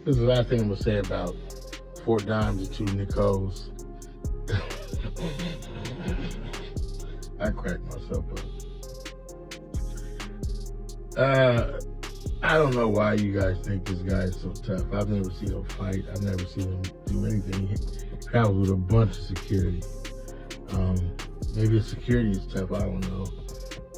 This is the last thing I'm gonna say about 4 dimes and 2 Nicoles. I cracked myself up. I don't know why you guys think this guy is so tough. I've never seen him fight. I've never seen him do anything. He travels with a bunch of security. Maybe his security is tough. I don't know.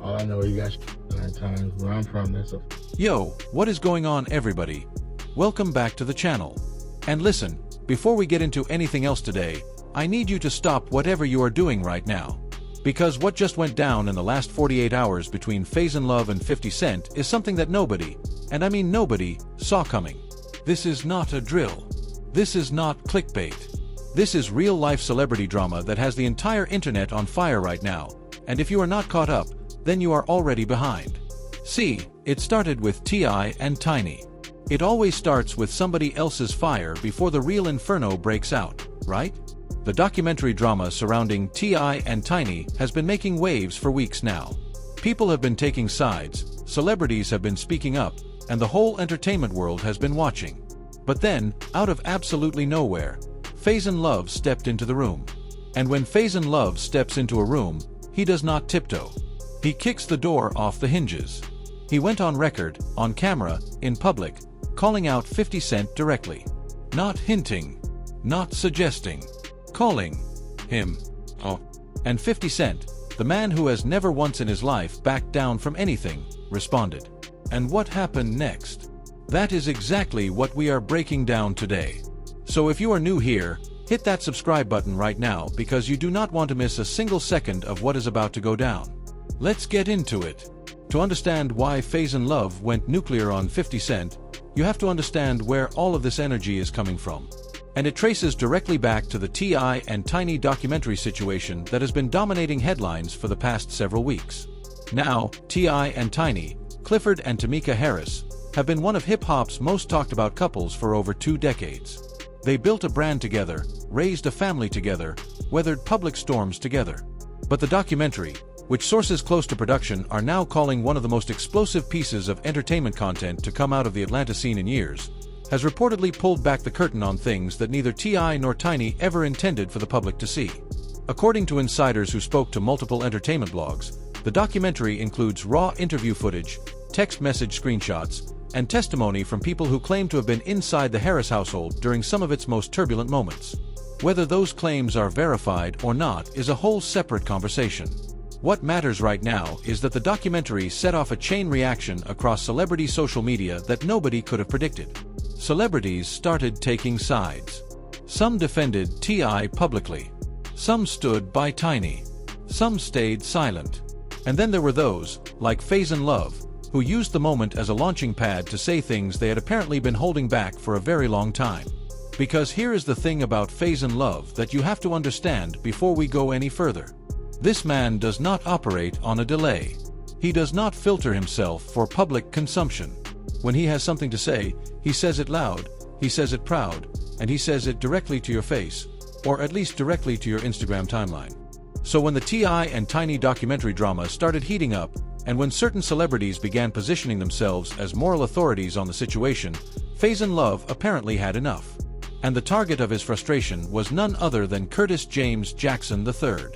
All I know, he got 9 times. Where I'm from, that's a... Yo, what is going on, everybody? Welcome back to the channel. And listen, before we get into anything else today, I need you to stop whatever you are doing right now. Because what just went down in the last 48 hours between Faizon Love and 50 Cent is something that nobody, and I mean nobody, saw coming. This is not a drill. This is not clickbait. This is real-life celebrity drama that has the entire internet on fire right now, and if you are not caught up, then you are already behind. See, it started with T.I and Tiny. It always starts with somebody else's fire before the real inferno breaks out, right? The documentary drama surrounding T.I and Tiny has been making waves for weeks now. People have been taking sides, celebrities have been speaking up, and the whole entertainment world has been watching. But then, out of absolutely nowhere, Faizon Love stepped into the room. And when Faizon Love steps into a room, he does not tiptoe. He kicks the door off the hinges. He went on record, on camera, in public, calling out 50 Cent directly. Not hinting, not suggesting, calling him. Oh. And 50 Cent, the man who has never once in his life backed down from anything, responded. And what happened next? That is exactly what we are breaking down today. So if you are new here, hit that subscribe button right now because you do not want to miss a single second of what is about to go down. Let's get into it. To understand why Faizon Love went nuclear on 50 Cent, you have to understand where all of this energy is coming from. And it traces directly back to the T.I and Tiny documentary situation that has been dominating headlines for the past several weeks. Now, T.I and Tiny, Clifford and Tamika Harris, have been one of hip-hop's most talked about couples for over 2 decades. They built a brand together, raised a family together, weathered public storms together. But the documentary, which sources close to production are now calling one of the most explosive pieces of entertainment content to come out of the Atlanta scene in years, has reportedly pulled back the curtain on things that neither T.I nor Tiny ever intended for the public to see. According to insiders who spoke to multiple entertainment blogs, the documentary includes raw interview footage, text message screenshots, and testimony from people who claim to have been inside the Harris household during some of its most turbulent moments. Whether those claims are verified or not is a whole separate conversation. What matters right now is that the documentary set off a chain reaction across celebrity social media that nobody could have predicted. Celebrities started taking sides. Some defended T.I publicly. Some stood by Tiny. Some stayed silent. And then there were those, like Faizon Love, who used the moment as a launching pad to say things they had apparently been holding back for a very long time. Because here is the thing about Faizon Love that you have to understand before we go any further. This man does not operate on a delay. He does not filter himself for public consumption. When he has something to say, he says it loud, he says it proud, and he says it directly to your face, or at least directly to your Instagram timeline. So when the T.I and Tiny documentary drama started heating up, and when certain celebrities began positioning themselves as moral authorities on the situation, Faizon Love apparently had enough. And the target of his frustration was none other than Curtis James Jackson III.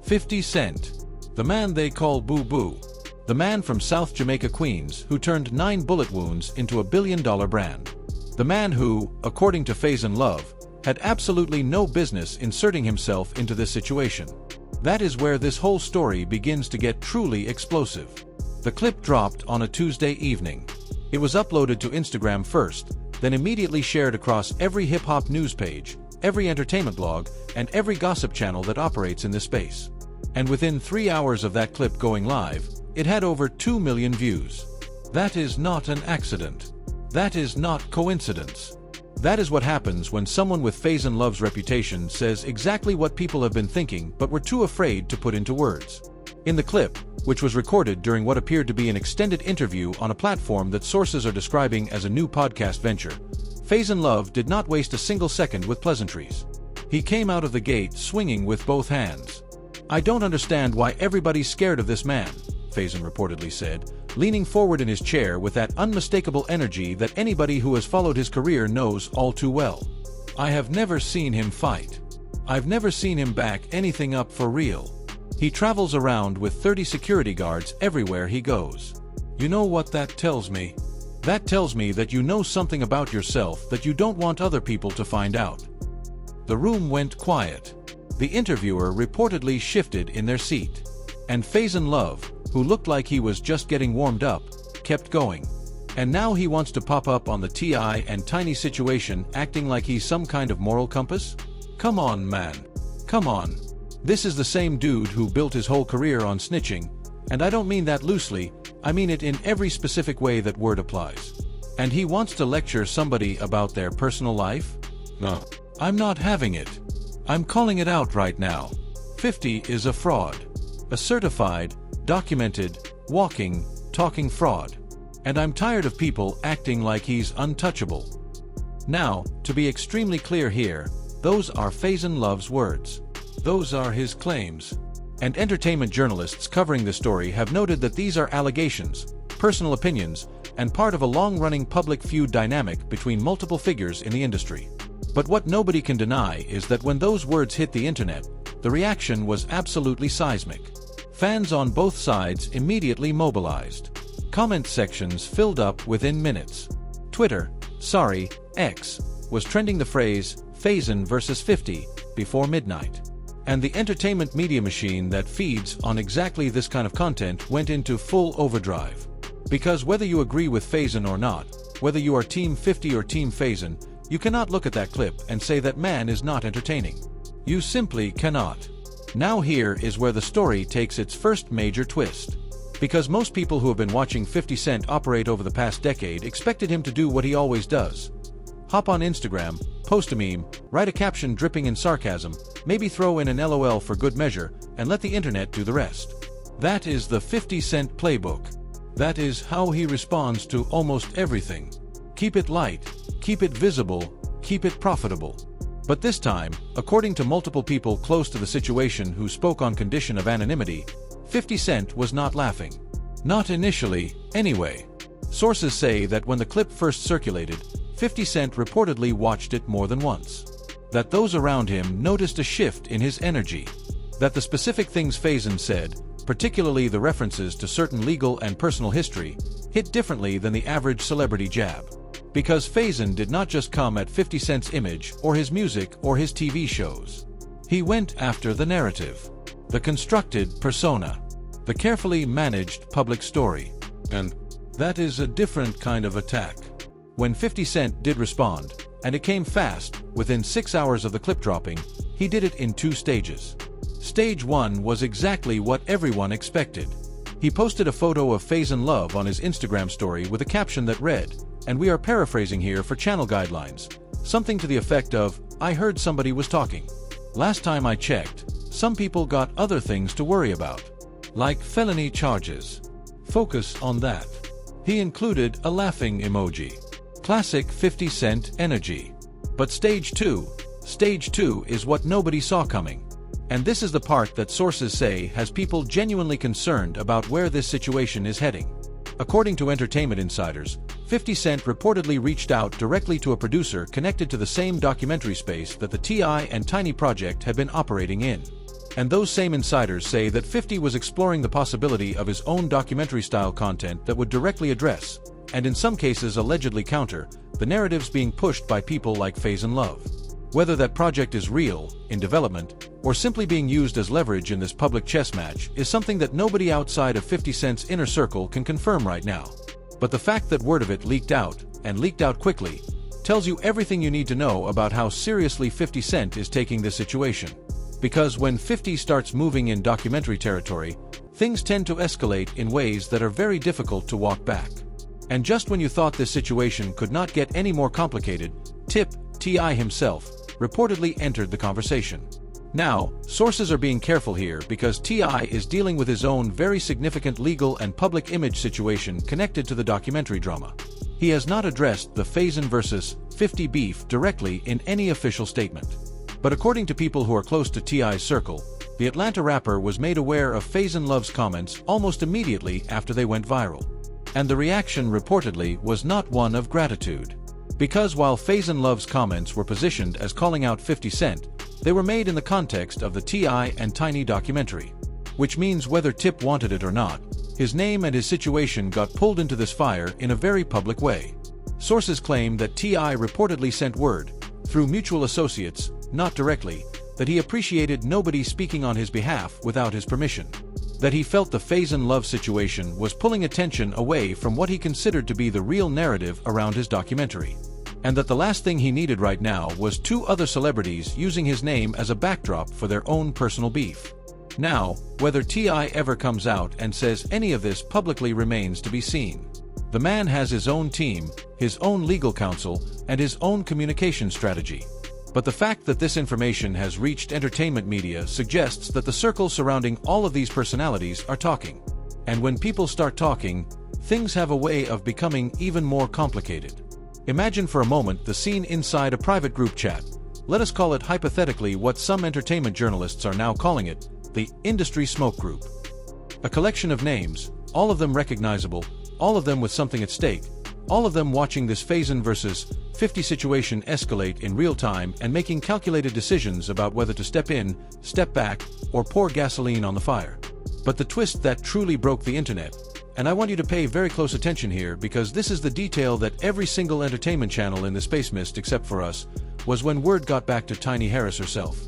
50 Cent. The man they call Boo Boo. The man from South Jamaica, Queens, who turned 9 bullet wounds into a billion-dollar brand. The man who, according to Faizon Love, had absolutely no business inserting himself into this situation. That is where this whole story begins to get truly explosive. The clip dropped on a Tuesday evening. It was uploaded to Instagram first, then immediately shared across every hip-hop news page, every entertainment blog, and every gossip channel that operates in this space. And within 3 hours of that clip going live, it had over 2 million views. That is not an accident. That is not coincidence. That is what happens when someone with Faizon Love's reputation says exactly what people have been thinking but were too afraid to put into words. In the clip, which was recorded during what appeared to be an extended interview on a platform that sources are describing as a new podcast venture, Faizon Love did not waste a single second with pleasantries. He came out of the gate swinging with both hands. "I don't understand why everybody's scared of this man," Faizon reportedly said, leaning forward in his chair with that unmistakable energy that anybody who has followed his career knows all too well. I have never seen him fight. I've never seen him back anything up for real. He travels around with 30 security guards everywhere he goes. You know what that tells me? That tells me that you know something about yourself that you don't want other people to find out. The room went quiet. The interviewer reportedly shifted in their seat. And Faizon Love, who looked like he was just getting warmed up, kept going. And now he wants to pop up on the T.I and Tiny situation, acting like he's some kind of moral compass? Come on, man. Come on. This is the same dude who built his whole career on snitching, and I don't mean that loosely, I mean it in every specific way that word applies. And he wants to lecture somebody about their personal life? No. I'm not having it. I'm calling it out right now. 50 is a fraud. A certified, documented, walking, talking fraud. And I'm tired of people acting like he's untouchable. Now, to be extremely clear here, those are Faizon Love's words. Those are his claims. And entertainment journalists covering the story have noted that these are allegations, personal opinions, and part of a long-running public feud dynamic between multiple figures in the industry. But what nobody can deny is that when those words hit the internet, the reaction was absolutely seismic. Fans on both sides immediately mobilized. Comment sections filled up within minutes. Twitter, sorry, X, was trending the phrase, Faizon versus 50, before midnight. And the entertainment media machine that feeds on exactly this kind of content went into full overdrive. Because whether you agree with Faizon or not, whether you are Team 50 or Team Faizon, you cannot look at that clip and say that man is not entertaining. You simply cannot. Now here is where the story takes its first major twist. Because most people who have been watching 50 Cent operate over the past decade expected him to do what he always does. Hop on Instagram, post a meme, write a caption dripping in sarcasm, maybe throw in an LOL for good measure, and let the internet do the rest. That is the 50 Cent playbook. That is how he responds to almost everything. Keep it light, keep it visible, keep it profitable. But this time, according to multiple people close to the situation who spoke on condition of anonymity, 50 Cent was not laughing. Not initially, anyway. Sources say that when the clip first circulated, 50 Cent reportedly watched it more than once. That those around him noticed a shift in his energy. That the specific things Faizon said, particularly the references to certain legal and personal history, hit differently than the average celebrity jab. Because Faizon did not just come at 50 Cent's image or his music or his TV shows. He went after the narrative. The constructed persona. The carefully managed public story. And that is a different kind of attack. When 50 Cent did respond, and it came fast, within 6 hours of the clip dropping, he did it in 2 stages. Stage 1 was exactly what everyone expected. He posted a photo of Faizon Love on his Instagram story with a caption that read, and we are paraphrasing here for channel guidelines, something to the effect of, I heard somebody was talking. Last time I checked, some people got other things to worry about. Like felony charges. Focus on that. He included a laughing emoji. Classic 50 Cent energy. But Stage 2 is what nobody saw coming. And this is the part that sources say has people genuinely concerned about where this situation is heading. According to entertainment insiders, 50 Cent reportedly reached out directly to a producer connected to the same documentary space that the T.I and Tiny project had been operating in. And those same insiders say that 50 was exploring the possibility of his own documentary-style content that would directly address, and in some cases allegedly counter, the narratives being pushed by people like Faizon Love. Whether that project is real, in development, or simply being used as leverage in this public chess match is something that nobody outside of 50 Cent's inner circle can confirm right now. But the fact that word of it leaked out, and leaked out quickly, tells you everything you need to know about how seriously 50 Cent is taking this situation. Because when 50 starts moving in documentary territory, things tend to escalate in ways that are very difficult to walk back. And just when you thought this situation could not get any more complicated, T.I himself reportedly entered the conversation. Now, sources are being careful here because T.I is dealing with his own very significant legal and public image situation connected to the documentary drama. He has not addressed the Faizon versus 50 beef directly in any official statement. But according to people who are close to T.I.'s circle, the Atlanta rapper was made aware of Faizon Love's comments almost immediately after they went viral. And the reaction reportedly was not one of gratitude. Because while Faizon Love's comments were positioned as calling out 50 Cent, they were made in the context of the T.I and Tiny documentary. Which means whether Tip wanted it or not, his name and his situation got pulled into this fire in a very public way. Sources claim that T.I reportedly sent word, through mutual associates, not directly, that he appreciated nobody speaking on his behalf without his permission. That he felt the Faizon Love situation was pulling attention away from what he considered to be the real narrative around his documentary. And that the last thing he needed right now was two other celebrities using his name as a backdrop for their own personal beef. Now, whether T.I ever comes out and says any of this publicly remains to be seen. The man has his own team, his own legal counsel, and his own communication strategy. But the fact that this information has reached entertainment media suggests that the circles surrounding all of these personalities are talking. And when people start talking, things have a way of becoming even more complicated. Imagine for a moment the scene inside a private group chat. Let us call it hypothetically what some entertainment journalists are now calling it, the industry smoke group. A collection of names, all of them recognizable, all of them with something at stake, all of them watching this Faizon versus 50 situation escalate in real time and making calculated decisions about whether to step in, step back, or pour gasoline on the fire. But the twist that truly broke the internet, and I want you to pay very close attention here because this is the detail that every single entertainment channel in the space missed except for us, was when word got back to Tiny Harris herself.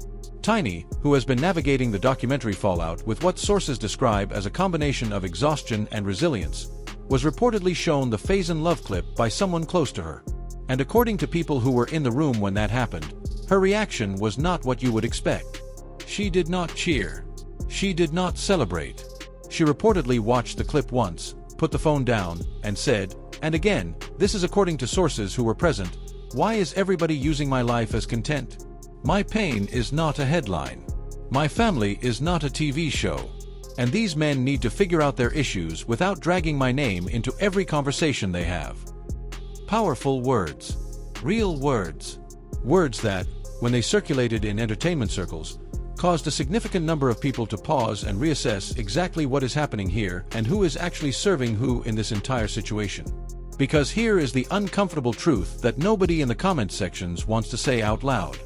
Tiny, who has been navigating the documentary fallout with what sources describe as a combination of exhaustion and resilience, was reportedly shown the Faizon Love clip by someone close to her. And according to people who were in the room when that happened, her reaction was not what you would expect. She did not cheer. She did not celebrate. She reportedly watched the clip once, put the phone down, and said, and again, this is according to sources who were present, "Why is everybody using my life as content? My pain is not a headline. My family is not a TV show. And these men need to figure out their issues without dragging my name into every conversation they have." Powerful words. Real words. Words that, when they circulated in entertainment circles, caused a significant number of people to pause and reassess exactly what is happening here and who is actually serving who in this entire situation. Because here is the uncomfortable truth that nobody in the comment sections wants to say out loud.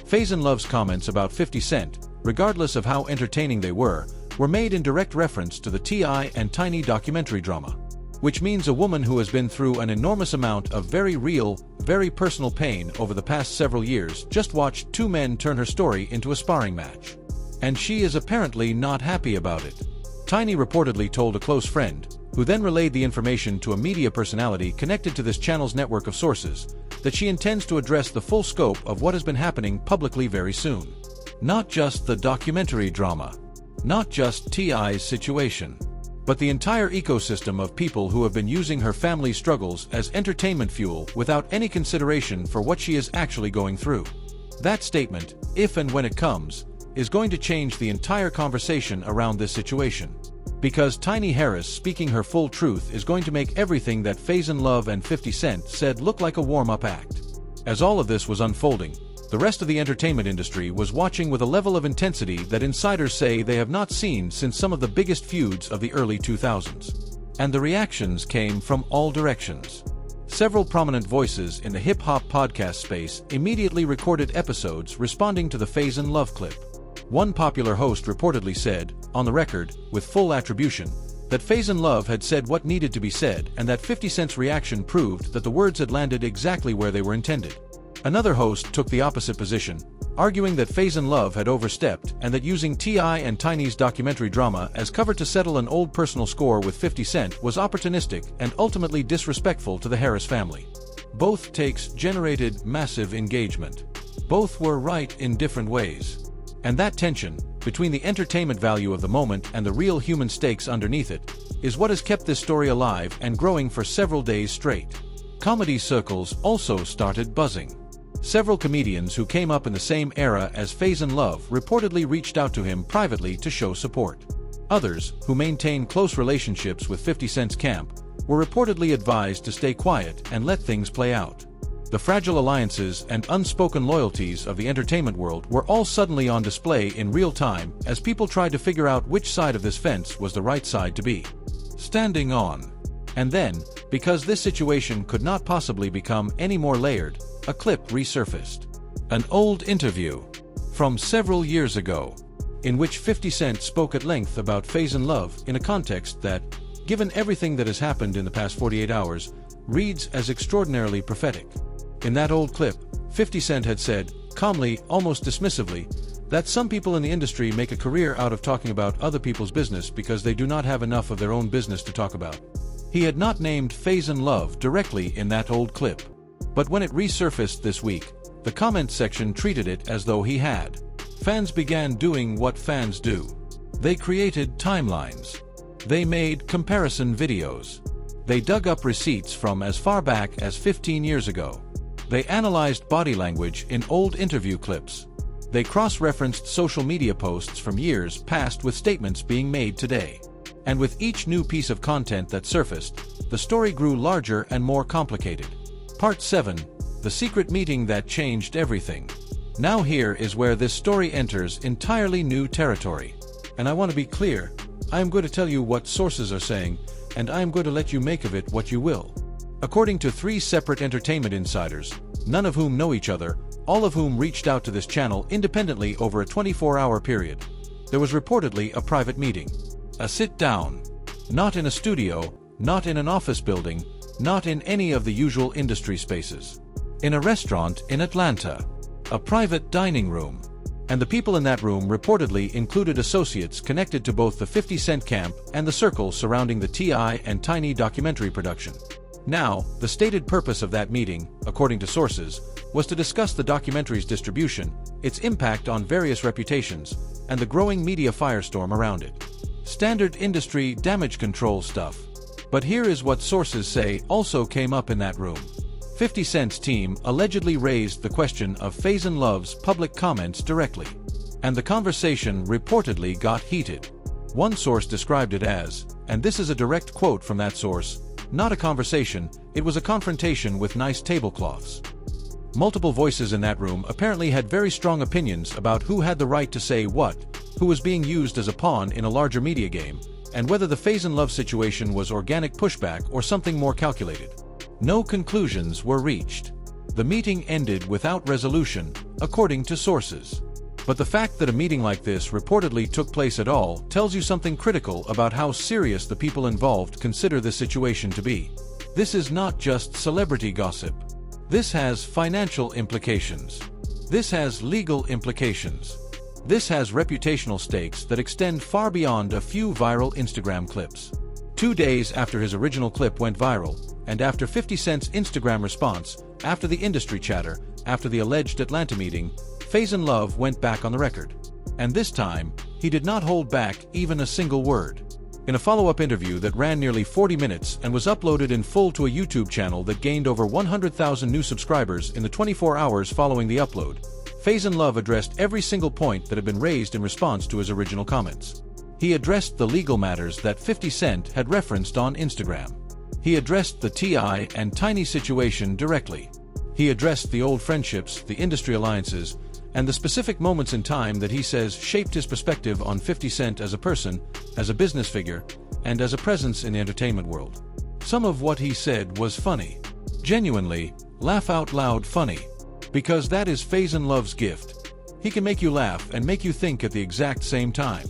Faizon Love's comments about 50 Cent, regardless of how entertaining they were made in direct reference to the T.I and Tiny documentary drama. Which means a woman who has been through an enormous amount of very real, very personal pain over the past several years just watched two men turn her story into a sparring match. And she is apparently not happy about it. Tiny reportedly told a close friend, who then relayed the information to a media personality connected to this channel's network of sources, that she intends to address the full scope of what has been happening publicly very soon. Not just the documentary drama. Not just T.I.'s situation. But the entire ecosystem of people who have been using her family's struggles as entertainment fuel without any consideration for what she is actually going through. That statement, if and when it comes, is going to change the entire conversation around this situation. Because Tiny Harris speaking her full truth is going to make everything that Faizon Love and 50 Cent said look like a warm-up act. As all of this was unfolding, the rest of the entertainment industry was watching with a level of intensity that insiders say they have not seen since some of the biggest feuds of the early 2000s. And the reactions came from all directions. Several prominent voices in the hip-hop podcast space immediately recorded episodes responding to the Faizon Love clip. One popular host reportedly said, on the record, with full attribution, that Faizon Love had said what needed to be said and that 50 Cent's reaction proved that the words had landed exactly where they were intended. Another host took the opposite position, arguing that Faizon Love had overstepped and that using T.I and Tiny's documentary drama as cover to settle an old personal score with 50 Cent was opportunistic and ultimately disrespectful to the Harris family. Both takes generated massive engagement. Both were right in different ways. And that tension, between the entertainment value of the moment and the real human stakes underneath it, is what has kept this story alive and growing for several days straight. Comedy circles also started buzzing. Several comedians who came up in the same era as Faizon Love reportedly reached out to him privately to show support. Others, who maintain close relationships with 50 Cent's camp, were reportedly advised to stay quiet and let things play out. The fragile alliances and unspoken loyalties of the entertainment world were all suddenly on display in real time as people tried to figure out which side of this fence was the right side to be standing on. And then, because this situation could not possibly become any more layered, a clip resurfaced. An old interview from several years ago, in which 50 Cent spoke at length about FaZe and Love in a context that, given everything that has happened in the past 48 hours, reads as extraordinarily prophetic. In that old clip, 50 Cent had said, calmly, almost dismissively, that some people in the industry make a career out of talking about other people's business because they do not have enough of their own business to talk about. He had not named FaZe and Love directly in that old clip. But when it resurfaced this week, the comment section treated it as though he had. Fans began doing what fans do. They created timelines. They made comparison videos. They dug up receipts from as far back as 15 years ago. They analyzed body language in old interview clips. They cross-referenced social media posts from years past with statements being made today. And with each new piece of content that surfaced, the story grew larger and more complicated. Part 7. The secret meeting that changed everything. Now here is where this story enters entirely new territory. And I want to be clear, I am going to tell you what sources are saying, and I am going to let you make of it what you will. According to 3 separate entertainment insiders, none of whom know each other, all of whom reached out to this channel independently over a 24-hour period, there was reportedly a private meeting. A sit-down. Not in a studio, not in an office building, not in any of the usual industry spaces. In a restaurant in Atlanta. A private dining room. And the people in that room reportedly included associates connected to both the 50 Cent camp and the circle surrounding the T.I and Tiny documentary production. Now, the stated purpose of that meeting, according to sources, was to discuss the documentary's distribution, its impact on various reputations, and the growing media firestorm around it. Standard industry damage control stuff. But here is what sources say also came up in that room. 50 Cent's team allegedly raised the question of FaZe and Love's public comments directly. And the conversation reportedly got heated. One source described it as, and this is a direct quote from that source, not a conversation, it was a confrontation with nice tablecloths. Multiple voices in that room apparently had very strong opinions about who had the right to say what, who was being used as a pawn in a larger media game, and whether the FaZe and Love situation was organic pushback or something more calculated. No conclusions were reached. The meeting ended without resolution, according to sources. But the fact that a meeting like this reportedly took place at all tells you something critical about how serious the people involved consider this situation to be. This is not just celebrity gossip. This has financial implications. This has legal implications. This has reputational stakes that extend far beyond a few viral Instagram clips. 2 days after his original clip went viral, and after 50 Cent's Instagram response, after the industry chatter, after the alleged Atlanta meeting, FaZe and Love went back on the record. And this time, he did not hold back even a single word. In a follow-up interview that ran nearly 40 minutes and was uploaded in full to a YouTube channel that gained over 100,000 new subscribers in the 24 hours following the upload, FaZe and Love addressed every single point that had been raised in response to his original comments. He addressed the legal matters that 50 Cent had referenced on Instagram. He addressed the T.I and Tiny situation directly. He addressed the old friendships, the industry alliances, and the specific moments in time that he says shaped his perspective on 50 Cent as a person, as a business figure, and as a presence in the entertainment world. Some of what he said was funny. Genuinely, laugh out loud funny. Because that is FaZe and Love's gift. He can make you laugh and make you think at the exact same time.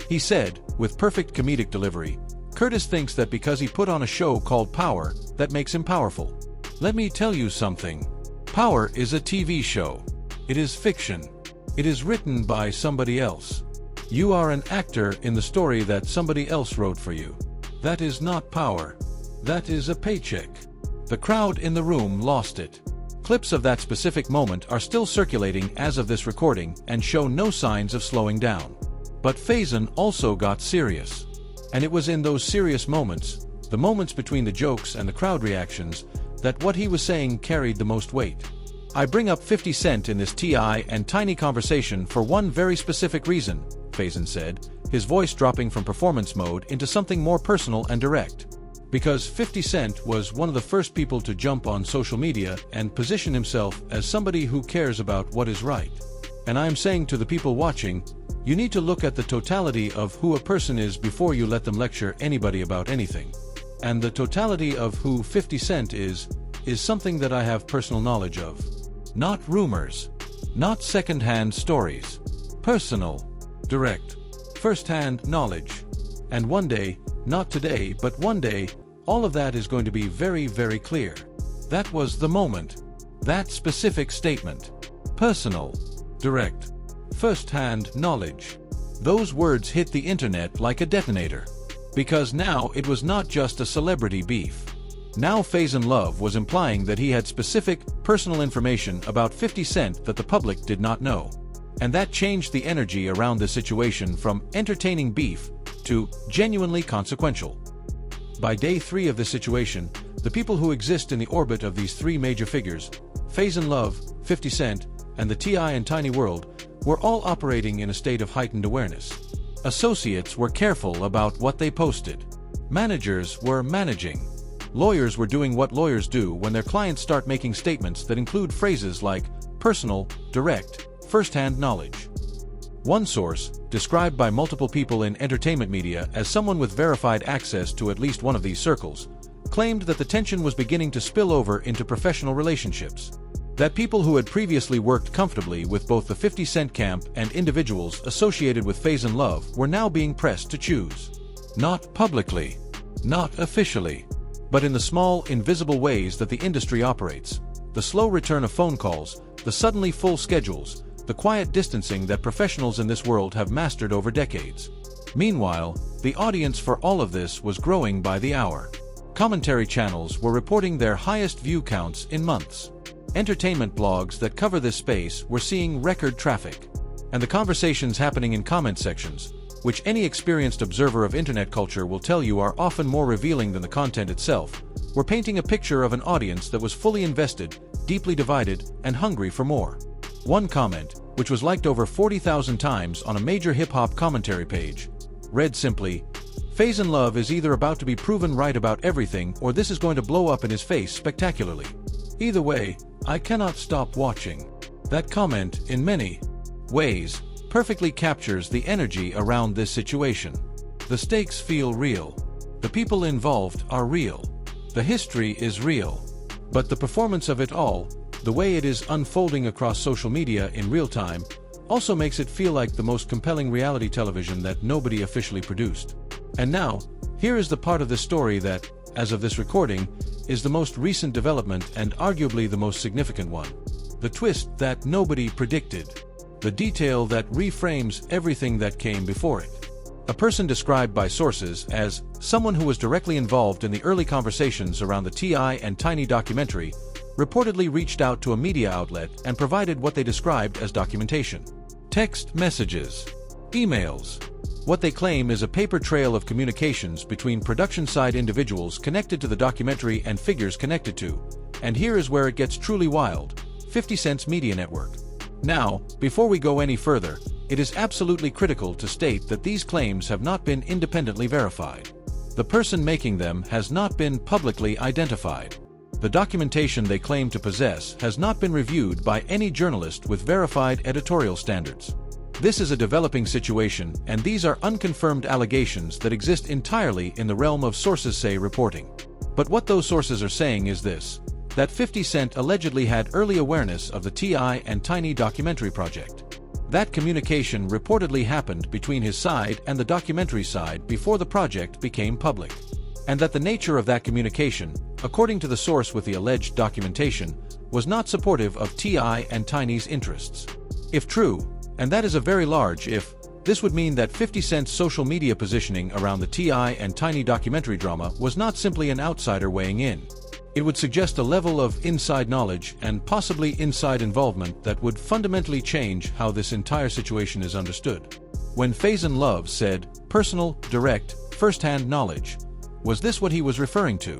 He said, with perfect comedic delivery, Curtis thinks that because he put on a show called Power, that makes him powerful. Let me tell you something. Power is a TV show. It is fiction. It is written by somebody else. You are an actor in the story that somebody else wrote for you. That is not power. That is a paycheck. The crowd in the room lost it. Clips of that specific moment are still circulating as of this recording and show no signs of slowing down. But Faizon also got serious. And it was in those serious moments, the moments between the jokes and the crowd reactions, that what he was saying carried the most weight. I bring up 50 Cent in this T.I and Tiny conversation for one very specific reason, Faizon said, his voice dropping from performance mode into something more personal and direct. Because 50 Cent was one of the first people to jump on social media and position himself as somebody who cares about what is right. And I am saying to the people watching, you need to look at the totality of who a person is before you let them lecture anybody about anything. And the totality of who 50 Cent is something that I have personal knowledge of. Not rumors, not second-hand stories. Personal, direct, first-hand knowledge. And one day, not today, but one day, all of that is going to be very, very clear. That was the moment. That specific statement. Personal, direct, first-hand knowledge. Those words hit the internet like a detonator. Because now it was not just a celebrity beef. Now Faizon Love was implying that he had specific, personal information about 50 Cent that the public did not know. And that changed the energy around the situation from entertaining beef to genuinely consequential. By day 3 of this situation, the people who exist in the orbit of these three major figures, Faizon Love, 50 Cent, and the T.I and Tiny world, were all operating in a state of heightened awareness. Associates were careful about what they posted. Managers were managing. Lawyers were doing what lawyers do when their clients start making statements that include phrases like personal, direct, first-hand knowledge. One source, described by multiple people in entertainment media as someone with verified access to at least one of these circles, claimed that the tension was beginning to spill over into professional relationships. That people who had previously worked comfortably with both the 50 Cent camp and individuals associated with Faizon Love were now being pressed to choose. Not publicly, not officially, but in the small, invisible ways that the industry operates. The slow return of phone calls, the suddenly full schedules, the quiet distancing that professionals in this world have mastered over decades. Meanwhile, the audience for all of this was growing by the hour. Commentary channels were reporting their highest view counts in months. Entertainment blogs that cover this space were seeing record traffic. And the conversations happening in comment sections, which any experienced observer of internet culture will tell you are often more revealing than the content itself, were painting a picture of an audience that was fully invested, deeply divided, and hungry for more. One comment, which was liked over 40,000 times on a major hip-hop commentary page, read simply, "Faizon Love is either about to be proven right about everything or this is going to blow up in his face spectacularly. Either way, I cannot stop watching." That comment, in many ways, perfectly captures the energy around this situation. The stakes feel real. The people involved are real. The history is real. But the performance of it all, the way it is unfolding across social media in real time, also makes it feel like the most compelling reality television that nobody officially produced. And now, here is the part of the story that, as of this recording, is the most recent development and arguably the most significant one. The twist that nobody predicted. The detail that reframes everything that came before it. A person described by sources as someone who was directly involved in the early conversations around the T.I and Tiny documentary reportedly reached out to a media outlet and provided what they described as documentation. Text messages, emails. What they claim is a paper trail of communications between production-side individuals connected to the documentary and figures connected to, and here is where it gets truly wild, 50 Cent's media network. Now, before we go any further, it is absolutely critical to state that these claims have not been independently verified. The person making them has not been publicly identified. The documentation they claim to possess has not been reviewed by any journalist with verified editorial standards. This is a developing situation, and these are unconfirmed allegations that exist entirely in the realm of sources say reporting. But what those sources are saying is this, that 50 Cent allegedly had early awareness of the T.I and Tiny documentary project. That communication reportedly happened between his side and the documentary side before the project became public. And that the nature of that communication, according to the source with the alleged documentation, was not supportive of T.I and Tiny's interests. If true, and that is a very large if, this would mean that 50 Cent's social media positioning around the T.I and Tiny documentary drama was not simply an outsider weighing in. It would suggest a level of inside knowledge and possibly inside involvement that would fundamentally change how this entire situation is understood. When Faizon Love said, personal, direct, first-hand knowledge, was this what he was referring to?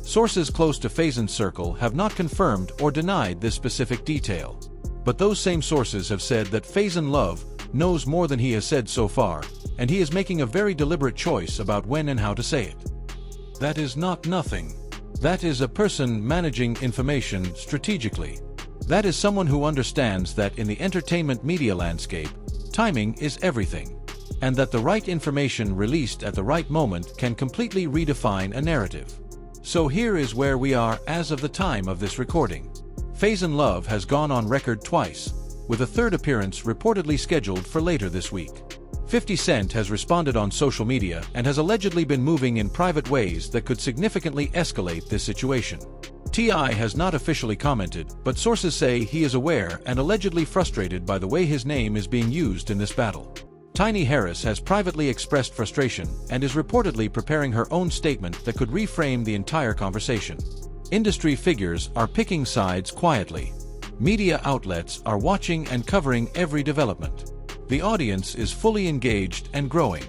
Sources close to Faizon's circle have not confirmed or denied this specific detail. But those same sources have said that Faizon Love knows more than he has said so far, and he is making a very deliberate choice about when and how to say it. That is not nothing. That is a person managing information strategically. That is someone who understands that in the entertainment media landscape, timing is everything. and that the right information released at the right moment can completely redefine a narrative. So here is where we are as of the time of this recording. Faizon Love has gone on record twice, with a third appearance reportedly scheduled for later this week. 50 Cent has responded on social media and has allegedly been moving in private ways that could significantly escalate this situation. T.I has not officially commented, but sources say he is aware and allegedly frustrated by the way his name is being used in this battle. Tiny Harris has privately expressed frustration and is reportedly preparing her own statement that could reframe the entire conversation. Industry figures are picking sides quietly. Media outlets are watching and covering every development. The audience is fully engaged and growing.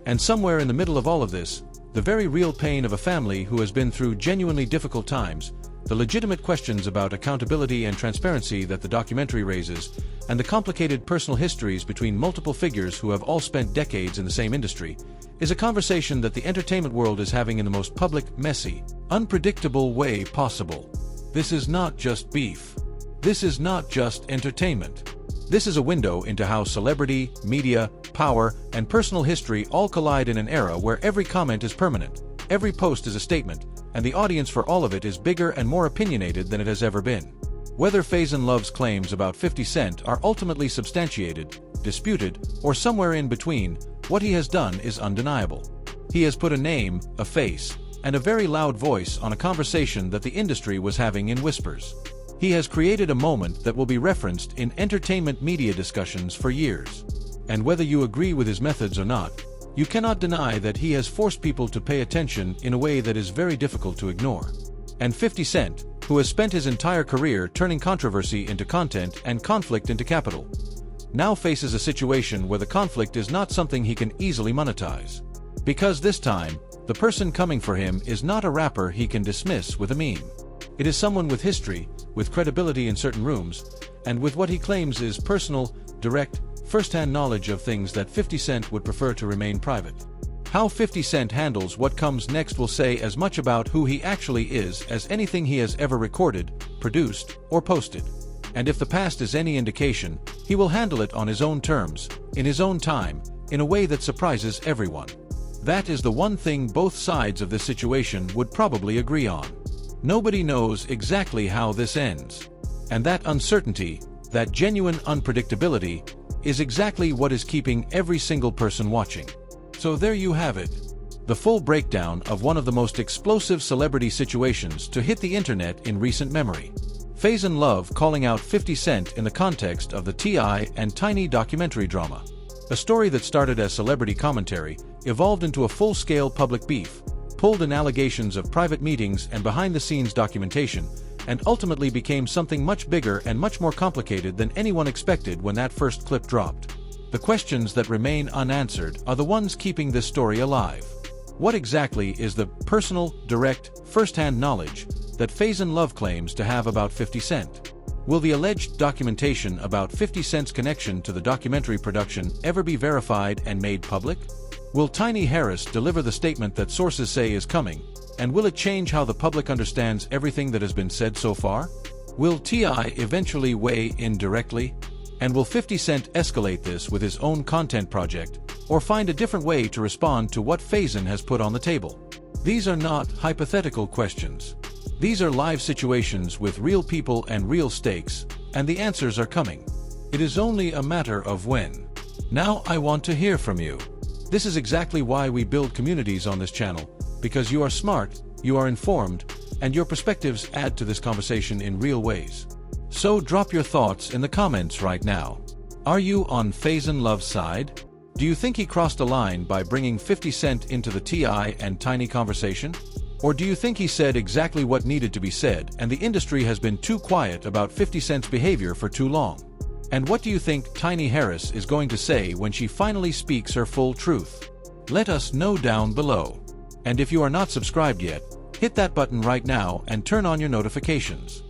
And somewhere in the middle of all of this, the very real pain of a family who has been through genuinely difficult times, the legitimate questions about accountability and transparency that the documentary raises, and the complicated personal histories between multiple figures who have all spent decades in the same industry, is a conversation that the entertainment world is having in the most public, messy, unpredictable way possible. This is not just beef. This is not just entertainment. This is a window into how celebrity, media, power, and personal history all collide in an era where every comment is permanent, every post is a statement, and the audience for all of it is bigger and more opinionated than it has ever been. Whether Faizon Love's claims about 50 Cent are ultimately substantiated, disputed, or somewhere in between, what he has done is undeniable. He has put a name, a face, and a very loud voice on a conversation that the industry was having in whispers. He has created a moment that will be referenced in entertainment media discussions for years. And whether you agree with his methods or not, you cannot deny that he has forced people to pay attention in a way that is very difficult to ignore. And 50 Cent, who has spent his entire career turning controversy into content and conflict into capital, now faces a situation where the conflict is not something he can easily monetize. Because this time, the person coming for him is not a rapper he can dismiss with a meme. It is someone with history, with credibility in certain rooms, and with what he claims is personal, direct, first-hand knowledge of things that 50 Cent would prefer to remain private. How 50 Cent handles what comes next will say as much about who he actually is as anything he has ever recorded, produced, or posted. And if the past is any indication, he will handle it on his own terms, in his own time, in a way that surprises everyone. That is the one thing both sides of this situation would probably agree on. Nobody knows exactly how this ends. And that uncertainty, that genuine unpredictability, is exactly what is keeping every single person watching. So there you have it. The full breakdown of one of the most explosive celebrity situations to hit the internet in recent memory. Faizon Love calling out 50 Cent in the context of the T.I and Tiny documentary drama. A story that started as celebrity commentary, evolved into a full-scale public beef, pulled in allegations of private meetings and behind-the-scenes documentation, and ultimately became something much bigger and much more complicated than anyone expected when that first clip dropped. The questions that remain unanswered are the ones keeping this story alive. What exactly is the personal, direct, first-hand knowledge that Faizon Love claims to have about 50 Cent? Will the alleged documentation about 50 Cent's connection to the documentary production ever be verified and made public? Will Tiny Harris deliver the statement that sources say is coming, and will it change how the public understands everything that has been said so far? Will T.I eventually weigh in directly? And will 50 Cent escalate this with his own content project, or find a different way to respond to what Faizon has put on the table? These are not hypothetical questions. These are live situations with real people and real stakes, and the answers are coming. It is only a matter of when. Now I want to hear from you. This is exactly why we build communities on this channel, because you are smart, you are informed, and your perspectives add to this conversation in real ways. So drop your thoughts in the comments right now. Are you on Faizon Love's side? Do you think he crossed a line by bringing 50 Cent into the T.I and Tiny conversation? Or do you think he said exactly what needed to be said and the industry has been too quiet about 50 Cent's behavior for too long? And what do you think Tiny Harris is going to say when she finally speaks her full truth? Let us know down below. And if you are not subscribed yet, hit that button right now and turn on your notifications.